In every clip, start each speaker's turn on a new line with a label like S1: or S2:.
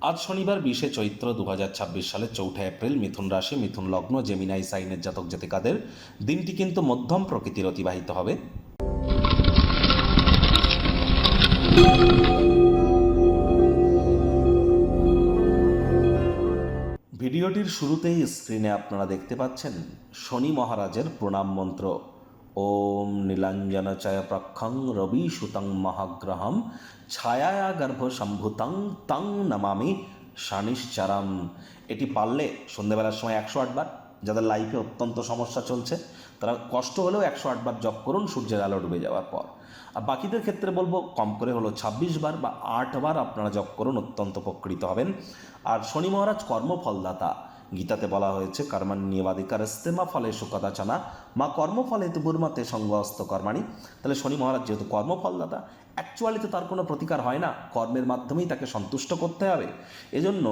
S1: আজ শনিবার 20শে চৈত্র 2026 সালের 4 এপ্রিল। মিথুন রাশি, মিথুন লগ্ন, জেমিনাই সাইনের জাতক জাতিকাদের দিনটি কিন্তু মধ্যম প্রকৃতির অতিবাহিত হবে। ভিডিওটির শুরুতেই স্ক্রিনে আপনারা দেখতে পাচ্ছেন শনি মহারাজের প্রণাম মন্ত্র। ওম নীলাঞ্জনচয় প্রক্ষং রবি সুতং মহাগ্রহম ছায়া গর্ভ সম্ভুতং তং নমামি শানিশ্চারম। এটি পারলে সন্ধ্যেবেলার সময় 108 বার, যাদের লাইফে অত্যন্ত সমস্যা চলছে তারা কষ্ট হলেও 108 বার জপ করুন সূর্যের আলো ডুবে যাওয়ার পর। আর বাকিদের ক্ষেত্রে বলবো কম করে হলো 26 বার বা 8 বার আপনারা জপ করুন, অত্যন্ত উপকৃত হবেন। আর শনি মহারাজ কর্মফলদাতা। গীতাতে বলা হয়েছে কর্মাণ্যেবাধিকারস্তে মা ফলেষু কদাচন মা কর্মফলে তু বুর্মতে সঙ্গস্ত কর্মাণি। তাহলে শনি মহারাজ যেহেতু কর্মফলদাতা, অ্যাকচুয়ালি তো তার কোনো প্রতিকার হয় না, কর্মের মাধ্যমেই তাকে সন্তুষ্ট করতে হবে। এজন্য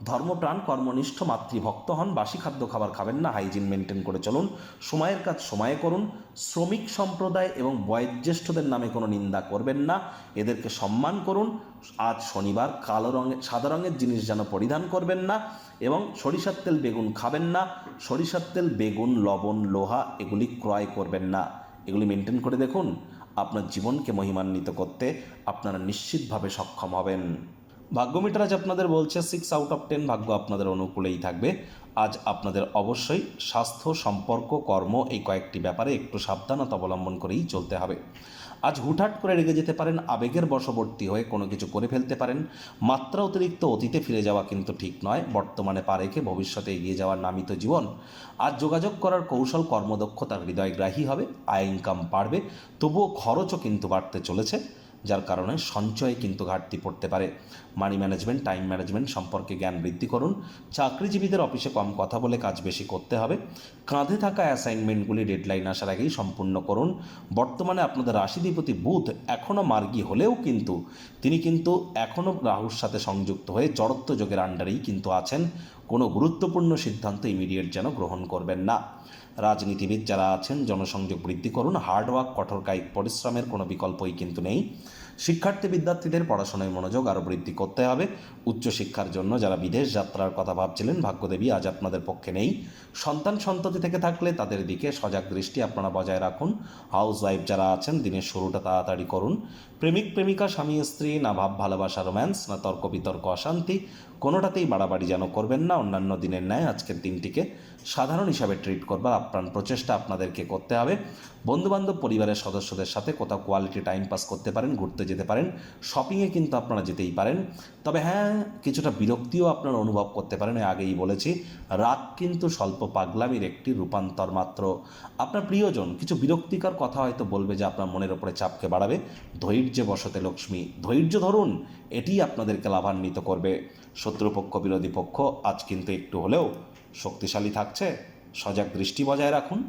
S1: ধর্মপ্রাণ কর্মনিষ্ঠ মাতৃভক্ত হন, বাসি খাদ্য খাবার খাবেন না, হাইজিন মেনটেন করে চলুন, সময়ের কাজ সময়ে করুন, শ্রমিক সম্প্রদায় এবং বয়োজ্যেষ্ঠদের নামে কোনো নিন্দা করবেন না, এদেরকে সম্মান করুন। আজ শনিবার কালো রঙের সাদা রঙের জিনিস যেন পরিধান করবেন না, এবং সরিষার তেল বেগুন খাবেন না, সরিষার তেল বেগুন লবণ লোহা এগুলি ক্রয় করবেন না। এগুলি মেনটেন করে দেখুন, আপনার জীবনকে মহিমান্বিত করতে আপনারা নিশ্চিতভাবে সক্ষম হবেন। ভাগ্য মিটার আজ আপনাদের বলছে 6 আউট অফ 10 ভাগ্য আপনাদের অনুকূলেই থাকবে। আজ আপনাদের অবশ্যই স্বাস্থ্য, সম্পর্ক, কর্ম এই কয়েকটি ব্যাপারে একটু সাবধানতা অবলম্বন করেই চলতে হবে। আজ হুটহাট করে রেগে যেতে পারেন, আবেগের বশবর্তী হয়ে কোনো কিছু করে ফেলতে পারেন। মাত্রা অতিরিক্ত অতীতে ফিরে যাওয়া কিন্তু ঠিক নয়, বর্তমানে পা রেখে ভবিষ্যতে এগিয়ে যাওয়ার নামই তো জীবন। আজ যোগাযোগ করার কৌশল, কর্মদক্ষতার হৃদয়গ্রাহী হবে, আয় ইনকাম বাড়বে, তবুও খরচও কিন্তু বাড়তে চলেছে, যার কারণে সঞ্চয়ে কিন্তু ঘাটতি পড়তে পারে। মানি ম্যানেজমেন্ট, টাইম ম্যানেজমেন্ট সম্পর্কে জ্ঞান বৃদ্ধি করুন। চাকরিজীবীদের অফিসে কম কথা বলে কাজ বেশি করতে হবে। কাঁধে থাকা অ্যাসাইনমেন্টগুলি ডেডলাইন আসার আগেই সম্পূর্ণ করুন। বর্তমানে আপনাদের রাশিধিপতি বুধ এখনও মার্গী হলেও কিন্তু তিনি এখনও রাহুর সাথে সংযুক্ত হয়ে জড়ত্ব যোগের আন্ডারেই কিন্তু আছেন। কোনো গুরুত্বপূর্ণ সিদ্ধান্ত ইমিডিয়েট যেন গ্রহণ করবেন না। রাজনীতিবিদ যারা আছেন জনসংযোগ বৃদ্ধি করুন। হার্ডওয়ার্ক, কঠোর কায়িক পরিশ্রমের কোনো বিকল্পই কিন্তু নেই। শিক্ষার্থী বিদ্যার্থীদের পড়াশোনায় মনোযোগ আরও বৃদ্ধি করতে হবে। উচ্চশিক্ষার জন্য যারা বিদেশ যাত্রার কথা ভাবছিলেন, ভাগ্যদেবী আজ আপনাদের পক্ষে নেই। সন্তান সন্ততি থেকে থাকলে তাদের দিকে সজাগ দৃষ্টি আপনারা বজায় রাখুন। হাউস ওয়াইফ যারা আছেন দিনের শুরুটা তাড়াতাড়ি করুন। প্রেমিক প্রেমিকা, স্বামী স্ত্রী, না ভাব ভালোবাসা রোম্যান্স, না তর্ক বিতর্ক অশান্তি, কোনোটাতেই বাড়াবাড়ি যেন করবেন না। অন্যান্য দিনের ন্যায় আজকের দিনটিকে সাধারণ হিসাবে ট্রিট করবার আপ্রাণ প্রচেষ্টা আপনাদেরকে করতে হবে। বন্ধুবান্ধব, পরিবারের সদস্যদের সাথে কোথাও কোয়ালিটি টাইম পাস করতে পারেন, ঘুরতে যেতে পারেন, শপিংয়ে কিন্তু আপনারা যেতেই পারেন। তবে হ্যাঁ, কিছুটা বিরক্তিও আপনারা অনুভব করতে পারেন। আগেই বলেছি, রাগ কিন্তু স্বল্প পাগলামির একটি রূপান্তর মাত্র। আপনার প্রিয়জন কিছু বিরক্তিকর কথা হয়তো বলবে, যে আপনার মনের ওপরে চাপকে বাড়াবে। ধৈর্যে বসতে লক্ষ্মী, ধৈর্য ধরুন, এটি আপনাদেরকে লাভান্বিত করবে। শত্রুপক্ষ, বিরোধী পক্ষ আজ কিন্তু একটু হলেও শক্তিশালী থাকছে, সজাগ দৃষ্টি বজায় রাখুন।